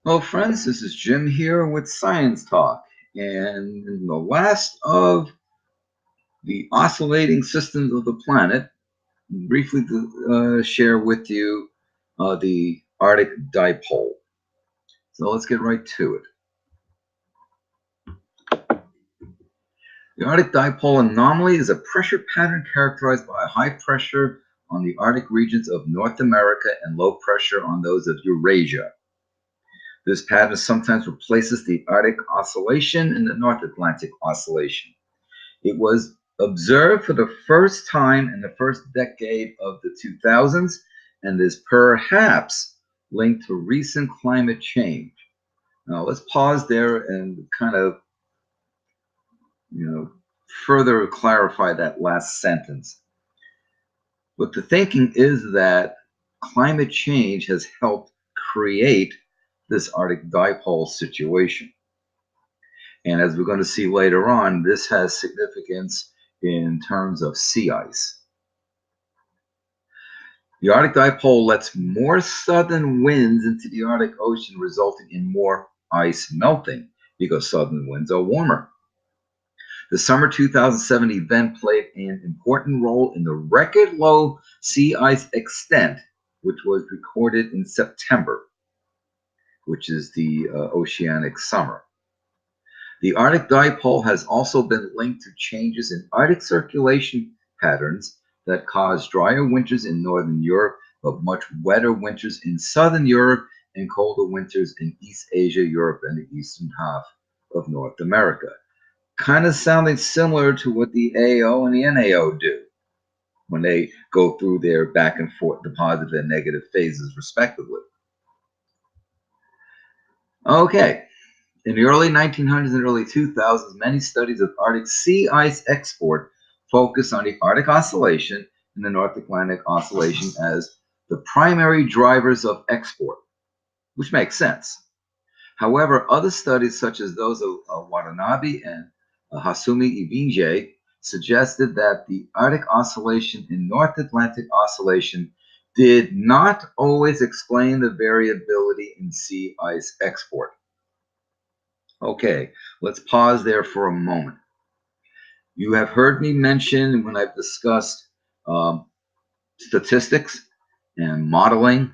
Hello, friends. This is Jim here with Science Talk. And in the last of the oscillating systems of the planet, briefly to share with you the Arctic Dipole. So let's get right to it. The Arctic Dipole Anomaly is a pressure pattern characterized by high pressure on the Arctic regions of North America and low pressure on those of Eurasia. This pattern sometimes replaces the Arctic Oscillation and the North Atlantic Oscillation. It was observed for the first time in the first decade of the 2000s and is perhaps linked to recent climate change. Now, let's pause there and kind of, further clarify that last sentence. But the thinking is that climate change has helped create this Arctic dipole situation. And as we're going to see later on, this has significance in terms of sea ice. The Arctic dipole lets more southern winds into the Arctic Ocean, resulting in more ice melting because southern winds are warmer. The summer 2007 event played an important role in the record low sea ice extent, which was recorded in September, which is the oceanic summer. The Arctic dipole has also been linked to changes in Arctic circulation patterns that cause drier winters in northern Europe, but much wetter winters in southern Europe and colder winters in East Asia, Europe, and the eastern half of North America. Kind of sounding similar to what the AO and the NAO do when they go through their back and forth, the positive and negative phases, respectively. Okay. In the early 1900s and early 2000s, many studies of Arctic sea ice export focused on the Arctic Oscillation and the North Atlantic Oscillation as the primary drivers of export, which makes sense. However, other studies, such as those of Watanabe and Hasumi Ibinje, suggested that the Arctic Oscillation and North Atlantic Oscillation did not always explain the variability in sea ice export. Okay, let's pause there for a moment. You have heard me mention when I've discussed statistics and modeling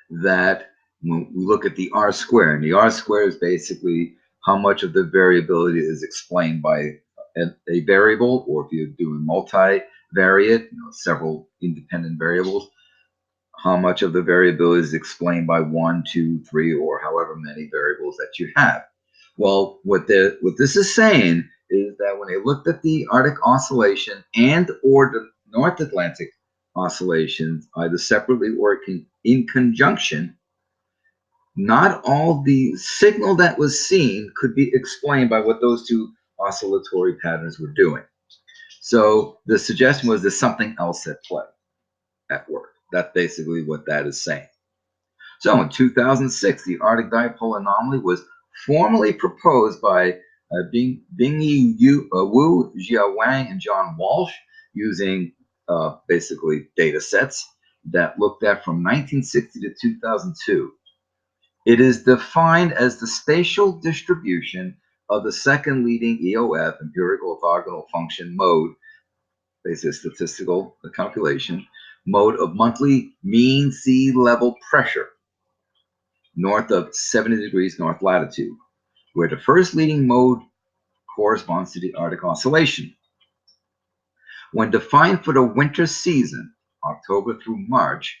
that when we look at the R square, and the R square is basically how much of the variability is explained by a variable, or if you're doing multivariate, several independent variables, how much of the variability is explained by 1, 2, 3, or however many variables that you have. Well, what this is saying is that when they looked at the Arctic Oscillation and or the North Atlantic oscillations, either separately or in conjunction, not all the signal that was seen could be explained by what those two oscillatory patterns were doing. So the suggestion was there's something else at play, at work. That's basically what that is saying. So in 2006, the Arctic Dipole Anomaly was formally proposed by Bingyi Wu, Jia Wang, and John Walsh using basically data sets that looked at from 1960 to 2002. It is defined as the spatial distribution of the second leading EOF, empirical orthogonal function mode, basically statistical calculation, mode of monthly mean sea level pressure north of 70 degrees north latitude, where the first leading mode corresponds to the Arctic Oscillation. When defined for the winter season, October through March,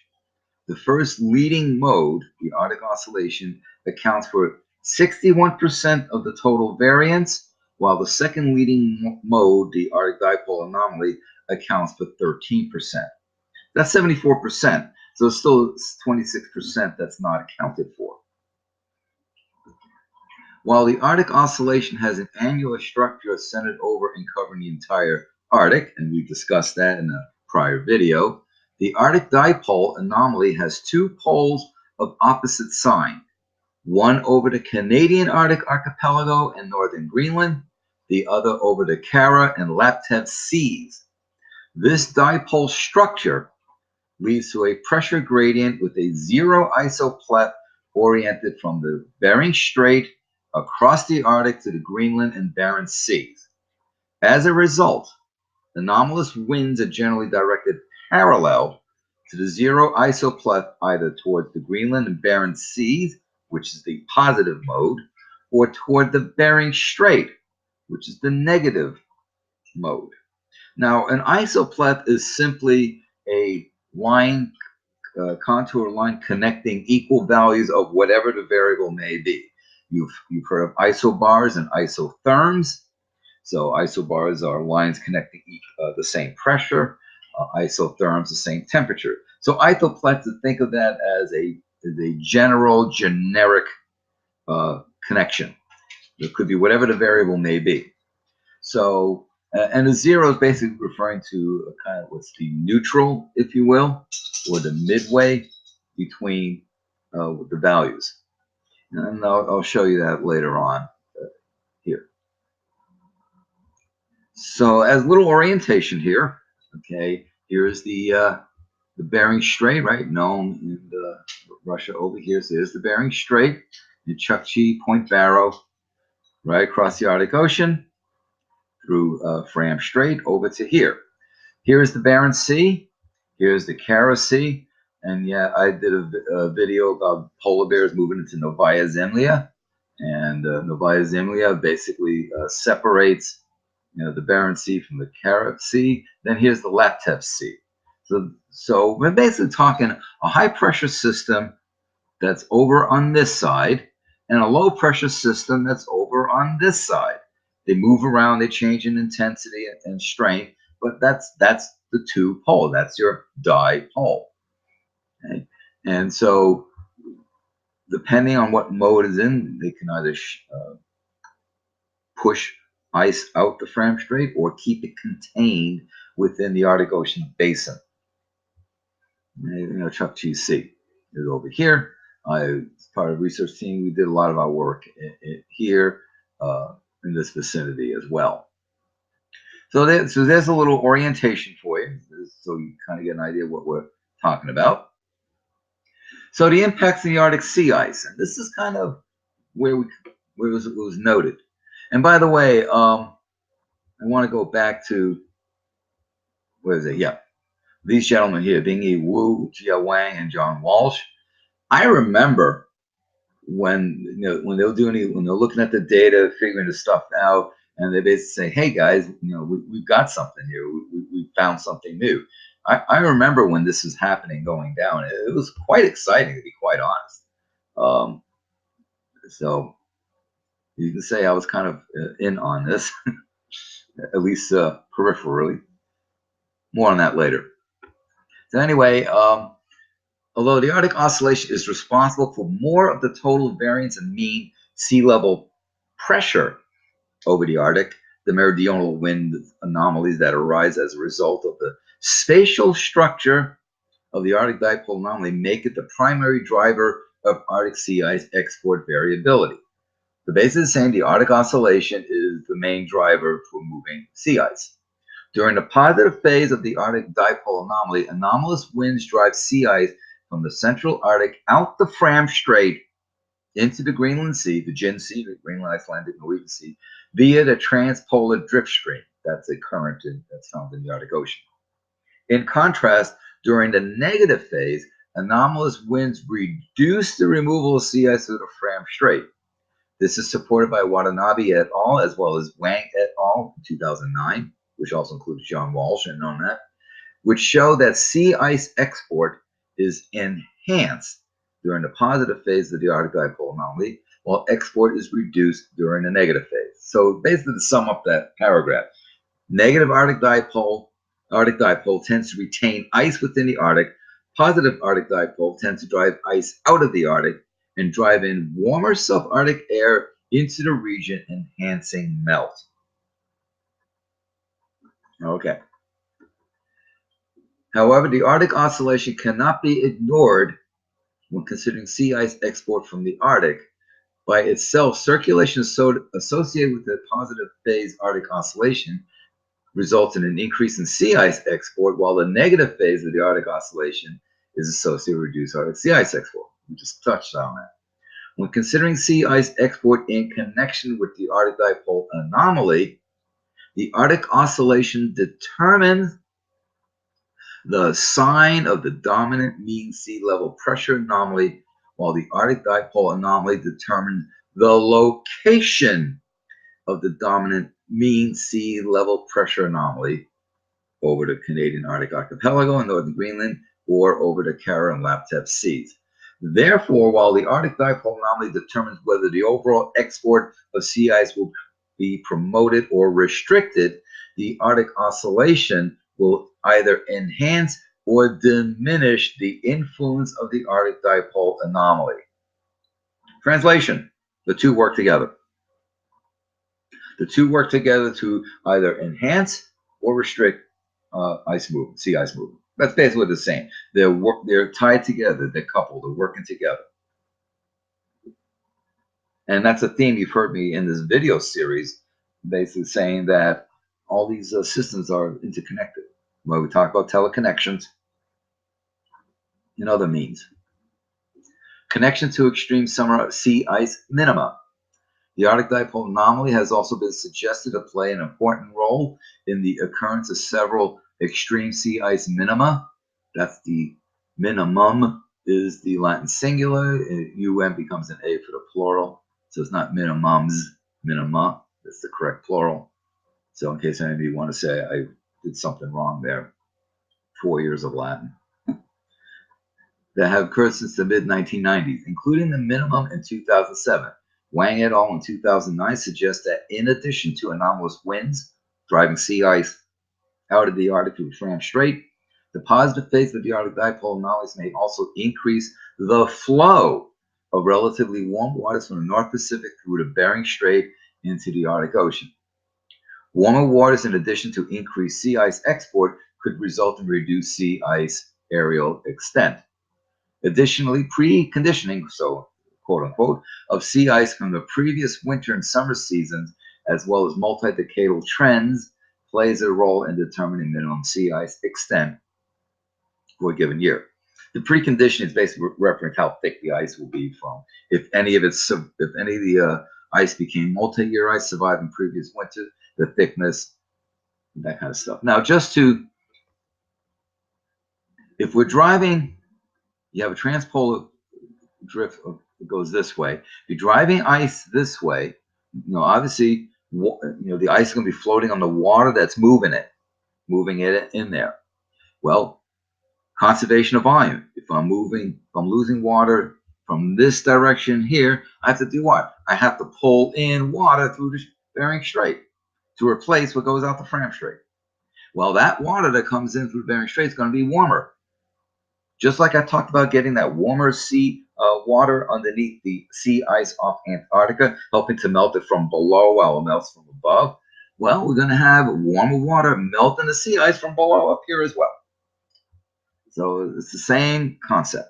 the first leading mode, the Arctic Oscillation, accounts for 61% of the total variance, while the second leading mode, the Arctic Dipole Anomaly, accounts for 13%. That's 74%, so it's still 26% that's not accounted for. While the Arctic Oscillation has an annular structure centered over and covering the entire Arctic, and we discussed that in a prior video, the Arctic Dipole Anomaly has two poles of opposite sign, one over the Canadian Arctic Archipelago and northern Greenland, the other over the Kara and Laptev Seas. This dipole structure leads to a pressure gradient with a zero isoplet oriented from the Bering Strait across the Arctic to the Greenland and Barents Seas. As a result, anomalous winds are generally directed parallel to the zero isopleth either towards the Greenland and Barents Seas, which is the positive mode, or toward the Bering Strait, which is the negative mode. Now, an isopleth is simply a line, contour line connecting equal values of whatever the variable may be. You've heard of isobars and isotherms. So isobars are lines connecting the same pressure, isotherms the same temperature. So isopleths, think of that as a general, generic connection. It could be whatever the variable may be. So, and the zero is basically referring to kind of what's the neutral, if you will, or the midway between the values. And I'll show you that later on here. So, as a little orientation here, okay, here's the Bering Strait, right, known in Russia over here. So there's the Bering Strait, the Chukchi, Point Barrow, right across the Arctic Ocean, through Fram Strait over to here. Here's the Barents Sea. Here's the Kara Sea. And yeah, I did a video about polar bears moving into Novaya Zemlya. And Novaya Zemlya basically separates the Barents Sea from the Kara Sea. Then here's the Laptev Sea. So we're basically talking a high pressure system that's over on this side and a low pressure system that's over on this side. They move around, they change in intensity and strength, but that's the two pole. That's your dipole. Okay? And so depending on what mode is in, they can either push ice out the Fram Strait or keep it contained within the Arctic Ocean basin. Chukchi Sea is over here. As part of the research team, we did a lot of our work here in this vicinity as well. So there's a little orientation for you, so you kind of get an idea of what we're talking about. So the impacts of the Arctic sea ice, and this is kind of where it was noted. And by the way, I want to go back to, where is it? Yeah, these gentlemen here, Bing-Yi Wu, Jia Wang, and John Walsh. I remember when when they're looking at the data, figuring the stuff out, and they basically say, "Hey guys, we've got something here. We found something new." I remember when this was happening, going down. It was quite exciting, to be quite honest. So you can say I was kind of in on this, at least peripherally. More on that later. So anyway, although the Arctic Oscillation is responsible for more of the total variance in mean sea level pressure over the Arctic, the meridional wind anomalies that arise as a result of the spatial structure of the Arctic Dipole anomaly make it the primary driver of Arctic sea ice export variability. The base is the same. The Arctic Oscillation is the main driver for moving sea ice. During the positive phase of the Arctic Dipole anomaly, anomalous winds drive sea ice from the central Arctic out the Fram Strait into the Greenland Sea, the Jin Sea, the Greenland, Icelandic, Norwegian Sea, via the transpolar drift stream. That's a current that's found in the Arctic Ocean. In contrast, during the negative phase, anomalous winds reduce the removal of sea ice through the Fram Strait. This is supported by Watanabe et al., as well as Wang et al. In 2009, which also includes John Walsh and on that, which show that sea ice export is enhanced during the positive phase of the Arctic Dipole anomaly, while export is reduced during the negative phase. So basically, to sum up that paragraph, negative Arctic Dipole tends to retain ice within the Arctic. Positive Arctic Dipole tends to drive ice out of the Arctic and drive in warmer subarctic air into the region, enhancing melt. Okay. However, the Arctic Oscillation cannot be ignored when considering sea ice export from the Arctic. By itself, circulation associated with the positive phase Arctic Oscillation results in an increase in sea ice export, while the negative phase of the Arctic Oscillation is associated with reduced Arctic sea ice export. We just touched on that. When considering sea ice export in connection with the Arctic Dipole Anomaly, the Arctic Oscillation determines the sign of the dominant mean sea level pressure anomaly, while the Arctic Dipole Anomaly determines the location of the dominant mean sea level pressure anomaly over the Canadian Arctic Archipelago and northern Greenland, or over the Kara and Laptev Seas. Therefore, while the Arctic Dipole Anomaly determines whether the overall export of sea ice will be promoted or restricted, the Arctic Oscillation will either enhance or diminish the influence of the Arctic Dipole Anomaly. Translation: the two work together. The two work together to either enhance or restrict ice movement, sea ice movement. That's basically what they're saying. They're tied together. They're coupled. They're working together. And that's a theme you've heard me in this video series, basically saying that all these systems are interconnected. When we talk about teleconnections and other means. Connection to extreme summer sea ice minima. The Arctic Dipole Anomaly has also been suggested to play an important role in the occurrence of several extreme sea ice minima. That's the minimum is the Latin singular. UN becomes an A for the plural. So it's not minimums, minima. That's the correct plural. So in case anybody want to say I did something wrong there, 4 years of Latin. That have occurred since the mid-1990s, including the minimum in 2007. Wang et al. In 2009 suggests that in addition to anomalous winds driving sea ice out of the Arctic through Fram Strait, the positive phase of the Arctic Dipole anomalies may also increase the flow of relatively warm waters from the North Pacific through the Bering Strait into the Arctic Ocean. Warmer waters, in addition to increased sea ice export, could result in reduced sea ice areal extent. Additionally, preconditioning, so quote unquote, of sea ice from the previous winter and summer seasons, as well as multi-decadal trends, plays a role in determining minimum sea ice extent for a given year. The preconditioning is basically referring to how thick the ice will be from if any of the ice became multi-year ice, surviving previous winter, the thickness, that kind of stuff. Now, if we're driving, you have a transpolar drift goes this way. If you're driving ice this way, obviously, the ice is going to be floating on the water that's moving it in there. Well, conservation of volume. If I'm losing water from this direction here, I have to do what? I have to pull in water through the Bering Strait to replace what goes out the Fram Strait. Well, that water that comes in through Bering Strait is going to be warmer. Just like I talked about getting that warmer sea water underneath the sea ice off Antarctica, helping to melt it from below while it melts from above. Well, we're going to have warmer water melting the sea ice from below up here as well. So it's the same concept.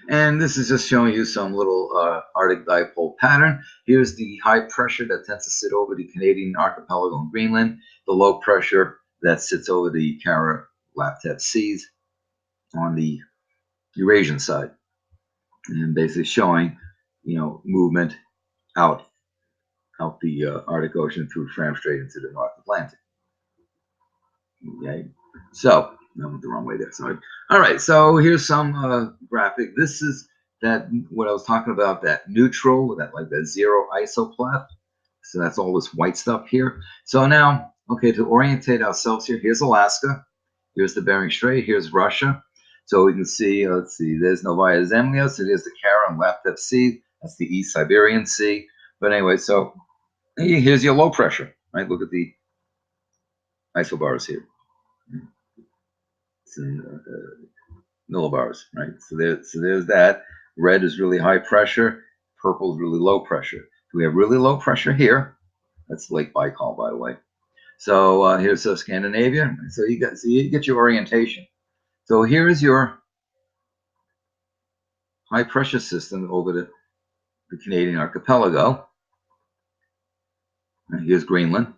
And this is just showing you some little Arctic dipole pattern. Here's the high pressure that tends to sit over the Canadian archipelago and Greenland, the low pressure that sits over the Kara Laptev Seas on the Eurasian side, and basically showing, movement out the Arctic Ocean through Fram Strait into the North Atlantic. Okay, so I went the wrong way there. Sorry. All right, so here's some graphic. This is what I was talking about, that neutral, that zero isopleth. So that's all this white stuff here. So now, okay, to orientate ourselves here, here's Alaska, here's the Bering Strait, here's Russia. So we can see, let's see, there's Novaya Zemlya, so there's the Kara and Laptev Sea, that's the East Siberian Sea. But anyway, so here's your low pressure, right? Look at the isobars here. It's in millibars, right? So there's that. Red is really high pressure, purple is really low pressure. We have really low pressure here. That's Lake Baikal, by the way. So here's Scandinavia. So you get your orientation. So here is your high pressure system over the Canadian archipelago. And here's Greenland.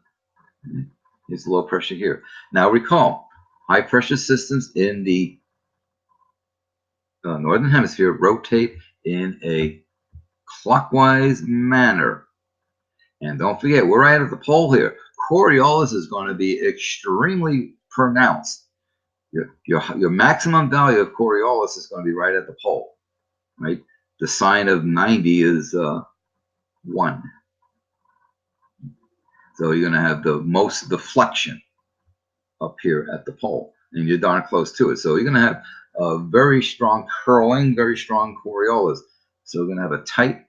Here's low pressure here. Now recall, high pressure systems in the northern hemisphere rotate in a clockwise manner. And don't forget, we're right at the pole here. Coriolis is going to be extremely pronounced. Your maximum value of Coriolis is going to be right at the pole, right? The sine of 90 is 1. So you're going to have the most deflection up here at the pole, and you're darn close to it. So you're going to have a very strong curling, very strong Coriolis. So we're going to have a tight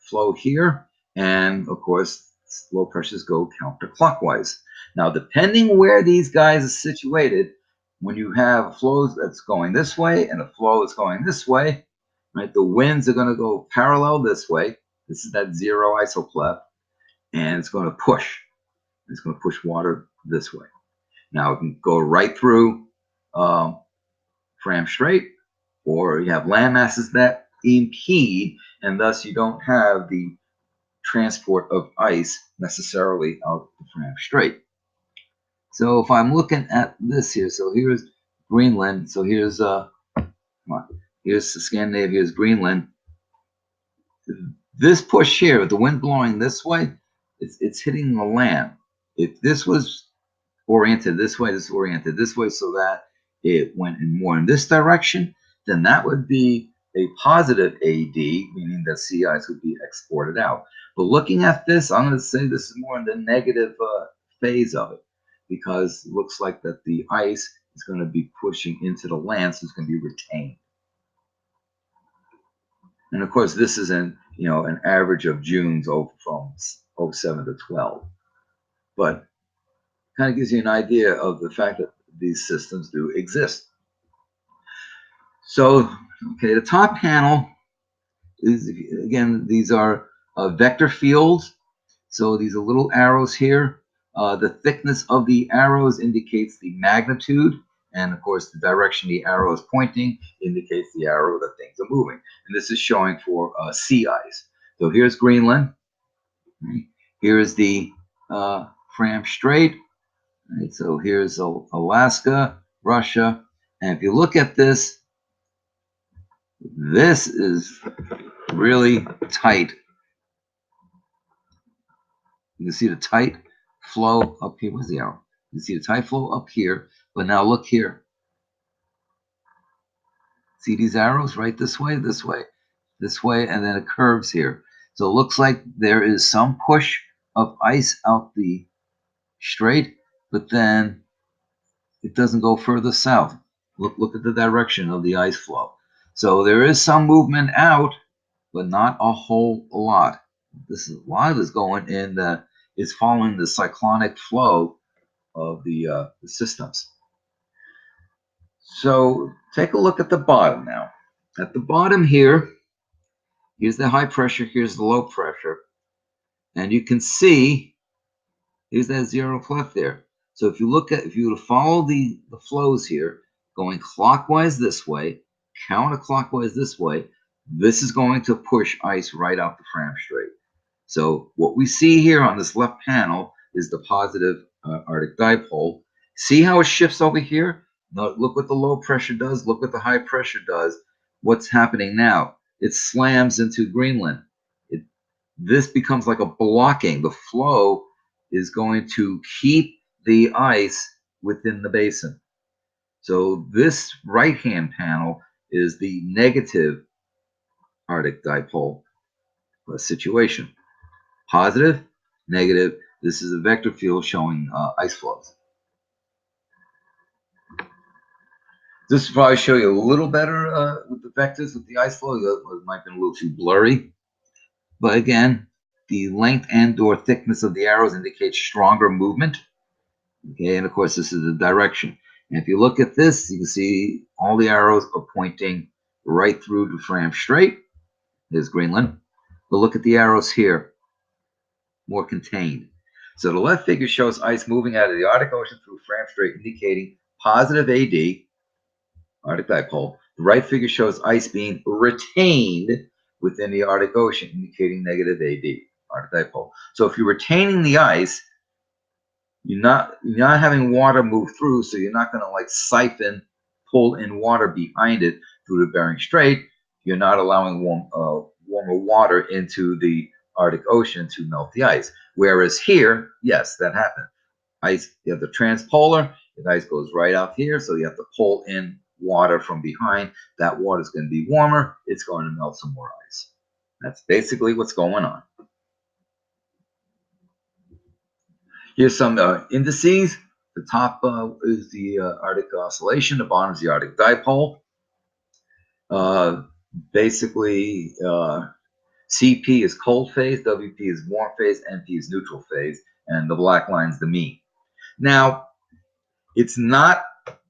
flow here, and of course, low pressures go counterclockwise. Now, depending where these guys are situated, when you have flows that's going this way and a flow that's going this way, right, the winds are going to go parallel this way. This is that zero isoclep, and it's going to push. It's going to push water this way. Now, it can go right through Fram Strait, or you have land masses that impede, and thus you don't have the transport of ice necessarily out the Fram Strait. So if I'm looking at this here, so here's Greenland, so here's here's Scandinavia, here's Greenland. This push here, with the wind blowing this way, it's hitting the land. If this was oriented this way, this is oriented this way, so that it went in more in this direction, then that would be a positive AD, meaning that sea ice would be exported out. But looking at this, I'm going to say this is more in the negative phase of it, because it looks like that the ice is going to be pushing into the land, so it's going to be retained. And of course, this is an average of June's from 07 to 12, but kind of gives you an idea of the fact that these systems do exist. So, okay, the top panel is, again, these are vector fields. So these are little arrows here. The thickness of the arrows indicates the magnitude, and of course the direction the arrow is pointing indicates the arrow that things are moving. And this is showing for sea ice. So here's Greenland. Here's the Fram Strait. Right, so here's Alaska, Russia, and if you look at this, this is really tight. You can see the tight flow up here. Where's the arrow? You can see the tight flow up here, but now look here. See these arrows right this way, this way, this way, and then it curves here. So it looks like there is some push of ice out the strait, but then it doesn't go further south. Look at the direction of the ice flow. So there is some movement out, but not a whole lot. A lot of is going in is following the cyclonic flow of the systems. So take a look at the bottom now. At the bottom here, here's the high pressure, here's the low pressure, and you can see here's that zero clef there. So if you were to follow the flows here, going clockwise this way, counterclockwise this way, this is going to push ice right out the Fram Strait. So what we see here on this left panel is the positive Arctic Dipole. See how it shifts over here? Now look what the low pressure does. Look what the high pressure does. What's happening now? It slams into Greenland. This becomes like a blocking. The flow is going to keep the ice within the basin. So this right-hand panel is the negative Arctic Dipole situation. Positive, negative. This is a vector field showing ice flows. This will probably show you a little better with the vectors, with the ice flow. It might be a little too blurry. But again, the length and or thickness of the arrows indicates stronger movement. Okay, and of course, this is the direction. And if you look at this, you can see all the arrows are pointing right through to Fram Strait. There's Greenland. But look at the arrows here, more contained. So the left figure shows ice moving out of the Arctic Ocean through Fram Strait, indicating positive AD, Arctic Dipole. The right figure shows ice being retained within the Arctic Ocean, indicating negative AD, Arctic Dipole. So if you're retaining the ice, you're not having water move through, so you're not going to like siphon, pull in water behind it through the Bering Strait, you're not allowing warmer water into the Arctic Ocean to melt the ice. Whereas here, yes, that happens. Ice, you have the transpolar, the ice goes right out here, so you have to pull in water from behind. That water is going to be warmer, it's going to melt some more ice. That's basically what's going on. Here's some indices. The top is the Arctic Oscillation, the bottom is the Arctic Dipole. Basically, CP is cold phase, WP is warm phase, NP is neutral phase, and the black line is the mean. Now, it's not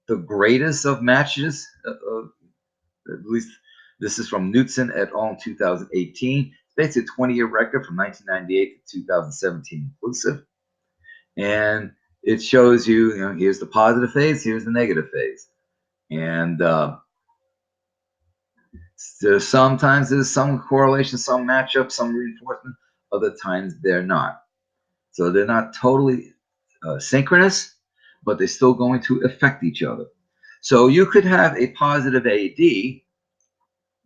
the greatest of matches, at least this is from Knudsen et al. In 2018. It's basically a 20-year record from 1998 to 2017 inclusive. And it shows you, here's the positive phase, here's the negative phase. And sometimes there's some correlation, some matchup, some reinforcement. Other times they're not. So they're not totally synchronous, but they're still going to affect each other. So you could have a positive AD.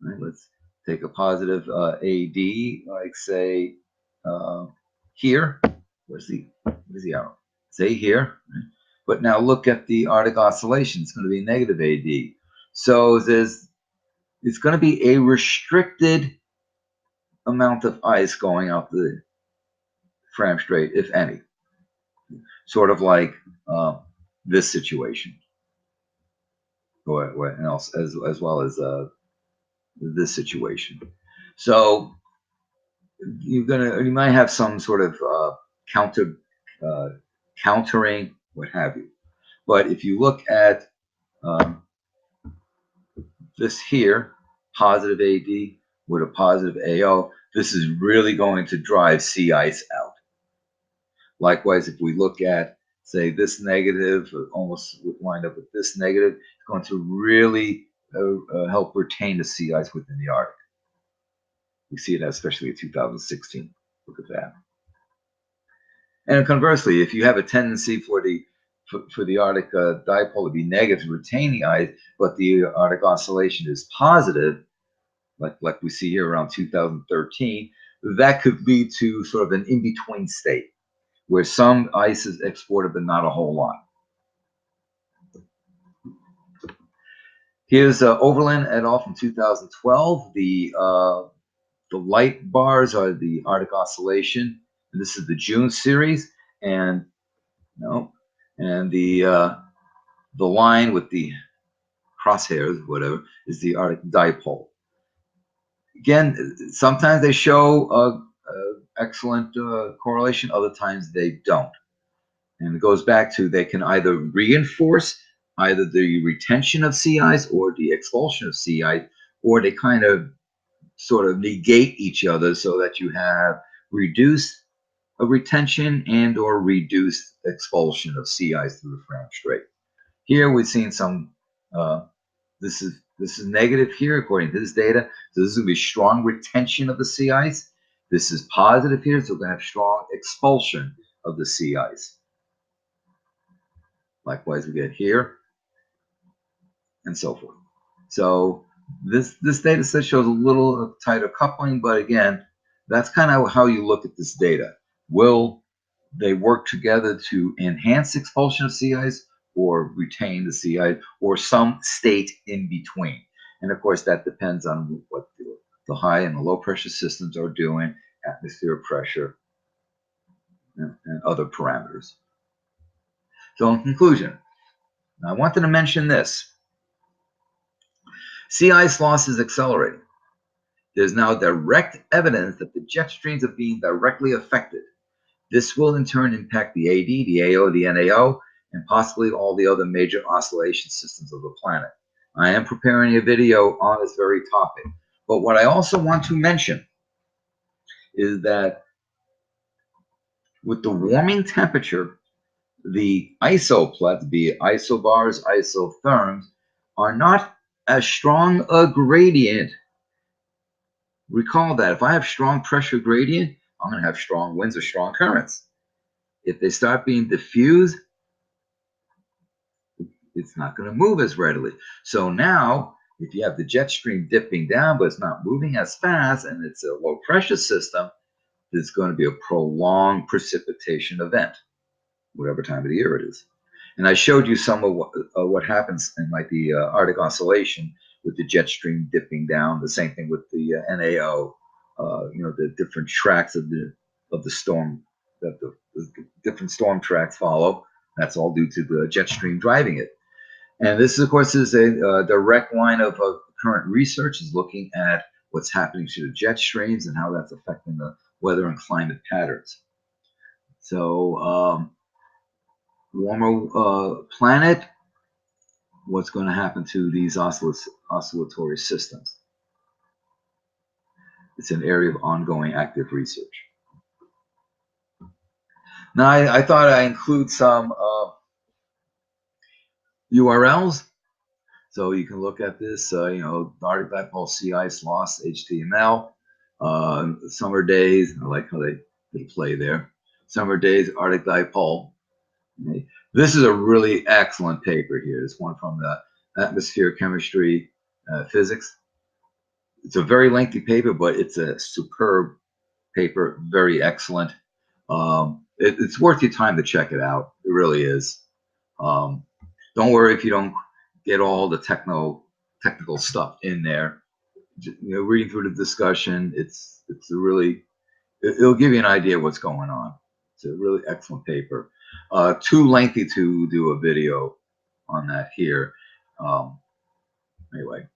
Right, let's take a positive AD, like say here. Where's the arrow? Say here. Right? But now look at the Arctic Oscillation. It's going to be negative AD. So it's going to be a restricted amount of ice going out the Fram Strait, if any. Sort of like this situation, or else as well as this situation. So you might have some sort of countering, what have you. But if you look at this here, positive AD with a positive AO, this is really going to drive sea ice out. Likewise, if we look at, say, this negative, almost wind up with this negative, it's going to really help retain the sea ice within the Arctic. We see it especially in 2016. Look at that. And conversely, if you have a tendency for the Arctic dipole to be negative, to retain the ice, but the Arctic Oscillation is positive, like we see here around 2013, that could lead to sort of an in-between state, where some ice is exported, but not a whole lot. Here's Overland et al. From 2012. The light bars are the Arctic Oscillation, and this is the June series, and the line with the crosshairs, whatever, is the Arctic Dipole. Again, sometimes they show excellent correlation, other times they don't. And it goes back to they can either reinforce either the retention of sea ice or the expulsion of sea ice, or they kind of sort of negate each other so that you have reduced retention and or reduced expulsion of sea ice through the Fram Strait. Here we've seen some, this is negative here according to this data. So this is going to be strong retention of the sea ice. This is positive here, so we're going to have strong expulsion of the sea ice. Likewise, we get here, and so forth. So this data set shows a little tighter coupling, but again, that's kind of how you look at this data. Will they work together to enhance expulsion of sea ice or retain the sea ice, or some state in between? And of course, that depends on what the high and the low pressure systems are doing, atmospheric pressure, and other parameters. So in conclusion, I wanted to mention this. Sea ice loss is accelerating. There's now direct evidence that the jet streams are being directly affected. This will in turn impact the AD, the AO, the NAO, and possibly all the other major oscillation systems of the planet. I am preparing a video on this very topic. But what I also want to mention is that with the warming temperature, the isoplex, be it isobars, isotherms, are not as strong a gradient. Recall that if I have strong pressure gradient, I'm going to have strong winds or strong currents. If they start being diffused, it's not going to move as readily. So now If you have the jet stream dipping down, but it's not moving as fast, and it's a low pressure system, there's going to be a prolonged precipitation event, whatever time of the year it is. And I showed you some of what happens in like the Arctic Oscillation with the jet stream dipping down. The same thing with the NAO. The different tracks of the storm that the different storm tracks follow. That's all due to the jet stream driving it. And this, of course, is a direct line of current research is looking at what's happening to the jet streams and how that's affecting the weather and climate patterns. So warmer planet, what's going to happen to these oscillatory systems? It's an area of ongoing active research. Now, I thought I include some URLs, so you can look at this. Arctic Dipole Sea Ice Loss HTML, summer days. I like how they play there. Summer days, Arctic Dipole. Okay. This is a really excellent paper here. It's one from the Atmosphere Chemistry Physics. It's a very lengthy paper, but it's a superb paper, very excellent. It's worth your time to check it out. It really is. Don't worry if you don't get all the technical stuff in there. Reading through the discussion, it'll give you an idea of what's going on. It's a really excellent paper. Too lengthy to do a video on that here. Anyway,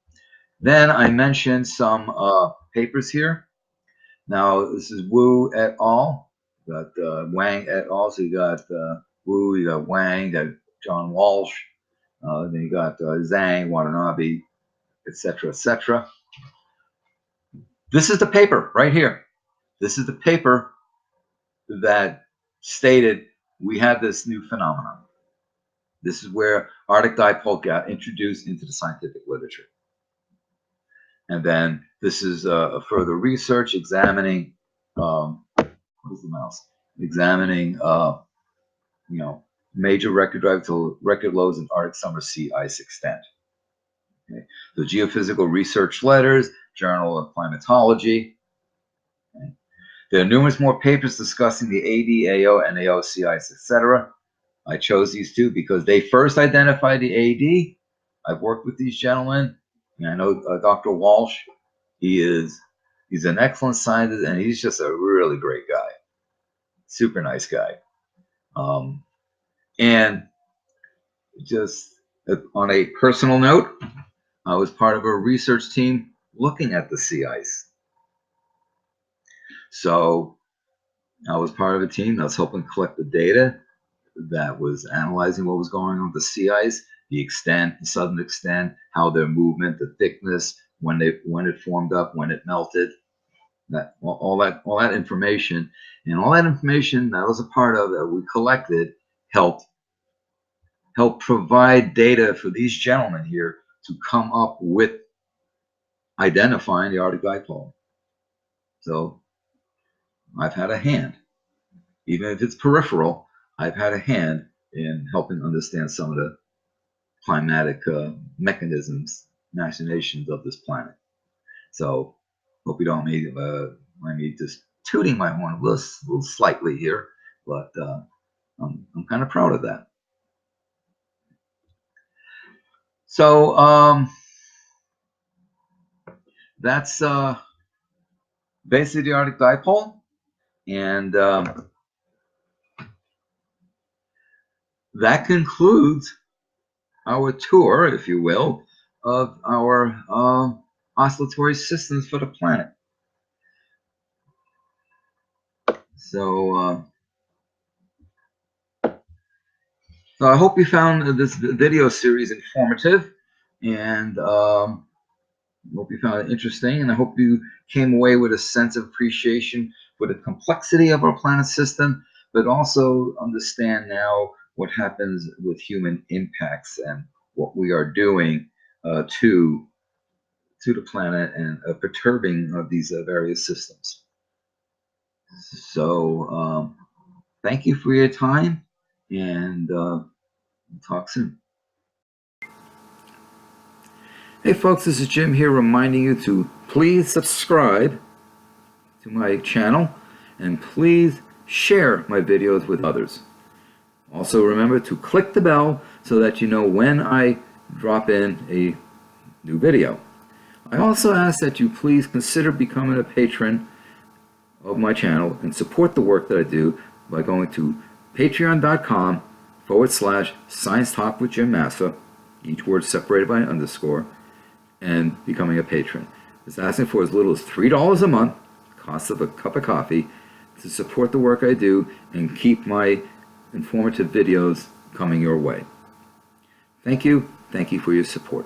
then I mentioned some papers here. Now, this is Wu et al. You got Wang et al. So you got Wu, you got Wang, you got John Walsh, then you got Zhang, Watanabe, etc., etc. This is the paper right here. This is the paper that stated we have this new phenomenon. This is where Arctic Dipole got introduced into the scientific literature. And then this is a further research examining, what is the mouse? Examining, major record drive to record lows in Arctic summer sea ice extent. Okay. The Geophysical Research Letters, Journal of Climatology. Okay. There are numerous more papers discussing the AD, AO, NAO, sea ice, etc. I chose these two because they first identified the AD. I've worked with these gentlemen. And I know Dr. Walsh. He's an excellent scientist, and he's just a really great guy. Super nice guy. And just on a personal note, I was part of a research team looking at the sea ice. So I was part of a team that was helping collect the data, that was analyzing what was going on with the sea ice, the extent, the sudden extent, how their movement, the thickness, when it formed up, when it melted, all that information, and all that information that was a part of that we collected helped provide data for these gentlemen here to come up with identifying the Arctic Dipole. So I've had a hand, even if it's peripheral. I've had a hand in helping understand some of the climatic mechanisms, machinations of this planet. So hope you don't mind me just tooting my horn a little slightly here, but I'm kind of proud of that. So that's basically the Arctic Dipole, and that concludes our tour, if you will, of our oscillatory systems for the planet. So I hope you found this video series informative, and hope you found it interesting, and I hope you came away with a sense of appreciation for the complexity of our planet system, but also understand now what happens with human impacts and what we are doing to the planet and perturbing of these various systems. So thank you for your time, and talk soon. Hey folks, this is Jim here reminding you to please subscribe to my channel and please share my videos with others. Also remember to click the bell so that you know when I drop in a new video. I also ask that you please consider becoming a patron of my channel and support the work that I do by going to patreon.com/Science Talk with Jim Massa, each word separated by an underscore, and becoming a patron. It's asking for as little as $3 a month, cost of a cup of coffee, to support the work I do and keep my informative videos coming your way. Thank you for your support.